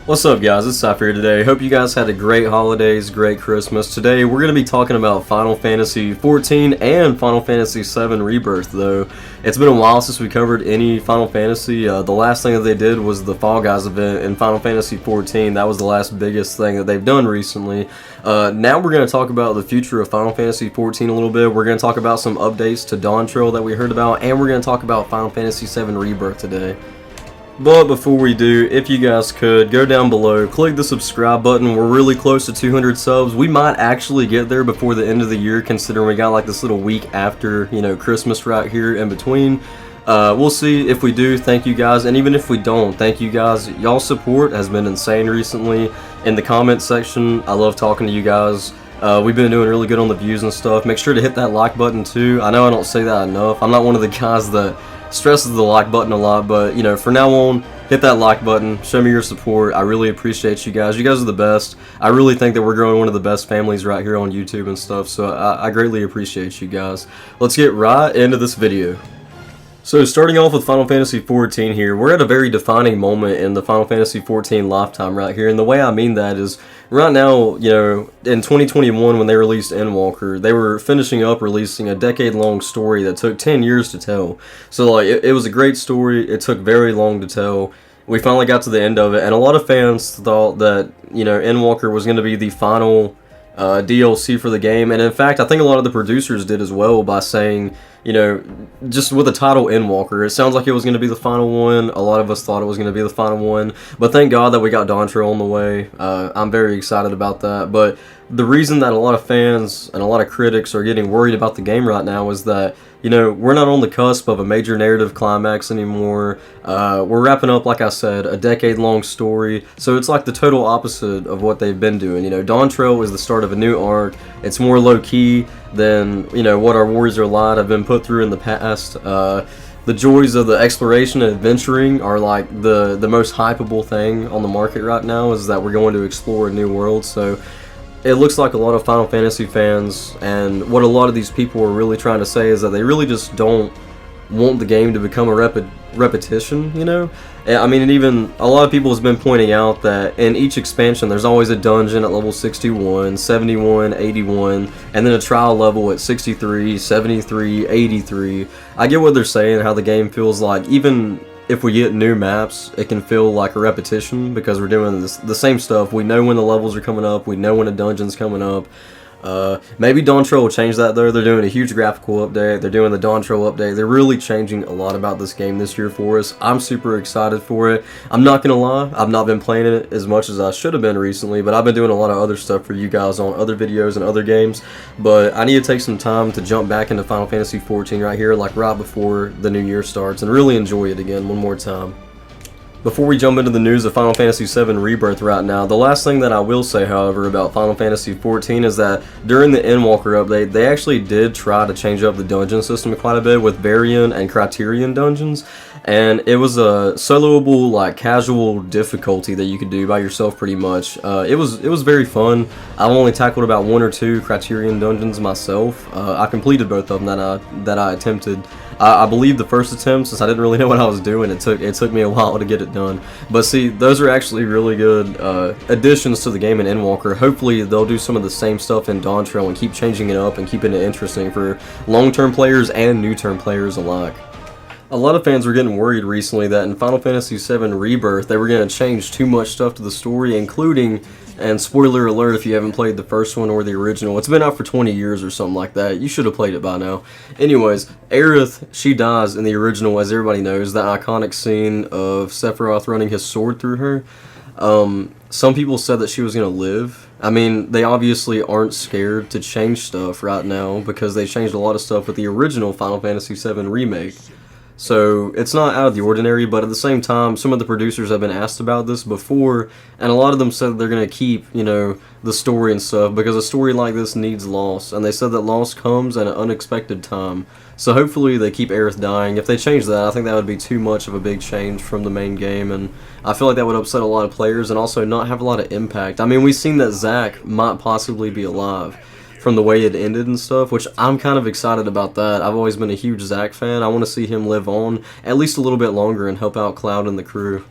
What's up, guys? It's Cypher here today. Hope you guys had a great holidays, great Christmas. Today we're going to be talking about Final Fantasy 14 and Final Fantasy 7 Rebirth, though. It's been a while since we covered any Final Fantasy. The last thing that they did was the Fall Guys event in Final Fantasy 14. That was the last biggest thing that they've done recently. Now we're going to talk about the future of Final Fantasy 14 a little bit. We're going to talk about some updates to Dawn Trail that we heard about, and we're going to talk about Final Fantasy 7 Rebirth today. But before we do, if you guys could, go down below, click the subscribe button. We're really close to 200 subs. We might actually get there before the end of the year, considering we got like this little week after, Christmas right here in between. We'll see if we do. Thank you guys, and even if we don't, thank you guys. Y'all's support has been insane recently. In the comment section, I love talking to you guys. We've been doing really good on the views and stuff. Make sure to hit that like button too. I know I don't say that enough. I'm not one of the guys that stresses the like button a lot, but for now on, hit that like button, show me your support. I really appreciate you guys. You guys are the best. I really think that we're growing one of the best families right here on YouTube and stuff, so I greatly appreciate you guys. Let's get right into this video. So starting off with Final Fantasy 14 here, we're at a very defining moment in the Final Fantasy 14 lifetime right here, and the way I mean that is, right now, in 2021 when they released Endwalker, they were finishing up releasing a decade-long story that took 10 years to tell. So like, it was a great story, it took very long to tell. We finally got to the end of it, and a lot of fans thought that, Endwalker was going to be the final DLC for the game, and in fact, I think a lot of the producers did as well by saying, just with the title Endwalker, it sounds like it was going to be the final one. A lot of us thought it was going to be the final one, but thank God that we got Dawn Trail on the way. I'm very excited about that, but the reason that a lot of fans and a lot of critics are getting worried about the game right now is that, we're not on the cusp of a major narrative climax anymore. We're wrapping up, like I said, a decade-long story, so it's like the total opposite of what they've been doing. Dawn Trail is the start of a new arc. It's more low-key than, what our Warriors of Light have been put through in the past. The joys of the exploration and adventuring are like the most hypeable thing on the market right now, is that we're going to explore a new world. So it looks like a lot of Final Fantasy fans, and what a lot of these people are really trying to say is that they really just don't want the game to become a repetition, I mean, and even a lot of people has been pointing out that in each expansion there's always a dungeon at level 61, 71, 81, and then a trial level at 63, 73, 83. I get what they're saying, how the game feels like, even if we get new maps, it can feel like a repetition because we're doing the same stuff. We know when the levels are coming up, we know when a dungeon's coming up. Maybe Dawn Trail will change that though. They're doing a huge graphical update, they're doing the Dawn Trail update, they're really changing a lot about this game this year for us. I'm super excited for it. I'm not gonna lie, I've not been playing it as much as I should have been recently, but I've been doing a lot of other stuff for you guys on other videos and other games, but I need to take some time to jump back into Final Fantasy 14 right here, like right before the new year starts, and really enjoy it again one more time. Before we jump into the news of Final Fantasy 7 Rebirth right now, the last thing that I will say, however, about Final Fantasy 14 is that during the Endwalker update, they actually did try to change up the dungeon system quite a bit with Varian and Criterion dungeons, and it was a soloable, like, casual difficulty that you could do by yourself pretty much. It was very fun. I've only tackled about 1 or 2 Criterion dungeons myself. I completed both of them that I attempted. I believe the first attempt, since I didn't really know what I was doing, it took me a while to get it done. But see, those are actually really good additions to the game in Endwalker. Hopefully they'll do some of the same stuff in Dawn Trail and keep changing it up and keeping it interesting for long-term players and new-term players alike. A lot of fans were getting worried recently that in Final Fantasy 7 Rebirth they were going to change too much stuff to the story, including, and spoiler alert if you haven't played the first one or the original, it's been out for 20 years or something like that, you should have played it by now. Anyways, Aerith, she dies in the original, as everybody knows, that iconic scene of Sephiroth running his sword through her. Some people said that she was going to live. I mean, they obviously aren't scared to change stuff right now because they changed a lot of stuff with the original Final Fantasy 7 Remake. So it's not out of the ordinary, but at the same time, some of the producers have been asked about this before, and a lot of them said that they're going to keep, the story and stuff, because a story like this needs loss, and they said that loss comes at an unexpected time. So hopefully they keep Aerith dying. If they change that, I think that would be too much of a big change from the main game, and I feel like that would upset a lot of players and also not have a lot of impact. I mean, we've seen that Zack might possibly be alive from the way it ended and stuff, which I'm kind of excited about that. I've always been a huge Zack fan. I want to see him live on at least a little bit longer and help out Cloud and the crew.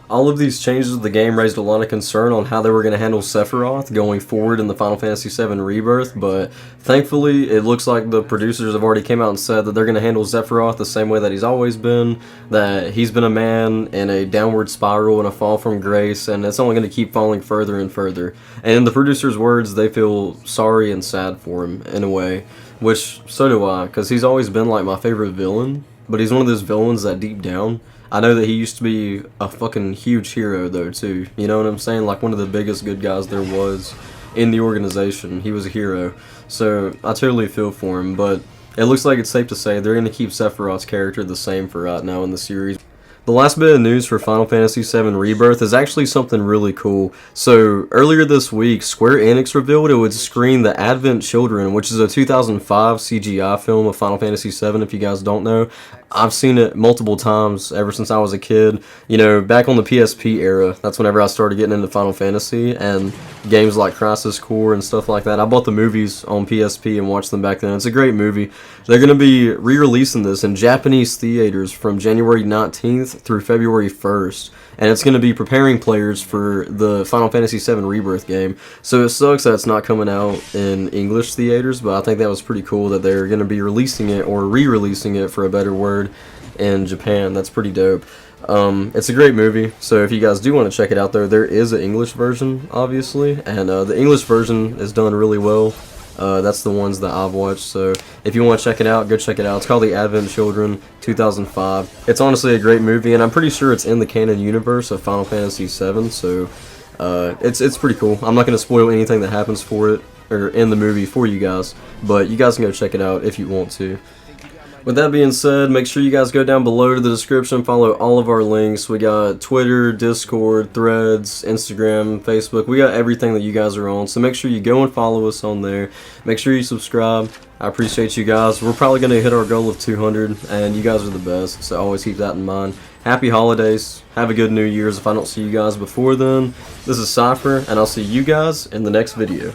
all of these changes to the game raised a lot of concern on how they were going to handle Sephiroth going forward in the Final Fantasy VII Rebirth, but thankfully it looks like the producers have already came out and said that they're going to handle Sephiroth the same way that he's always been, that he's been a man in a downward spiral and a fall from grace, and it's only going to keep falling further and further. And in the producers' words, they feel sorry and sad for him in a way, which so do I, because he's always been like my favorite villain, but he's one of those villains that deep down, I know that he used to be a fucking huge hero though too, you know what I'm saying, like one of the biggest good guys there was in the organization. He was a hero, so I totally feel for him, but it looks like it's safe to say they're going to keep Sephiroth's character the same for right now in the series. The last bit of news for Final Fantasy VII Rebirth is actually something really cool. So, earlier this week, Square Enix revealed it would screen The Advent Children, which is a 2005 CGI film of Final Fantasy VII, if you guys don't know. I've seen it multiple times ever since I was a kid. You know, back on the PSP era, that's whenever I started getting into Final Fantasy, and games like Crisis Core and stuff like that. I bought the movies on PSP and watched them back then. It's a great movie. They're going to be re-releasing this in Japanese theaters from January 19th through February 1st, and it's going to be preparing players for the Final Fantasy VII Rebirth game. So it sucks that it's not coming out in English theaters, but I think that was pretty cool that they're going to be releasing it, or re-releasing it for a better word, in Japan. That's pretty dope. It's a great movie, so if you guys do want to check it out there is an English version, obviously, and the English version is done really well. That's the ones that I've watched, so if you want to check it out, go check it out. It's called The Advent Children, 2005. It's honestly a great movie, and I'm pretty sure it's in the canon universe of Final Fantasy VII, so it's pretty cool. I'm not going to spoil anything that happens for it, or in the movie for you guys, but you guys can go check it out if you want to. With that being said, make sure you guys go down below to the description, follow all of our links. We got Twitter, Discord, Threads, Instagram, Facebook. We got everything that you guys are on, so make sure you go and follow us on there. Make sure you subscribe. I appreciate you guys. We're probably going to hit our goal of 200, and you guys are the best, so always keep that in mind. Happy holidays. Have a good New Year's if I don't see you guys before then. This is Cypher, and I'll see you guys in the next video.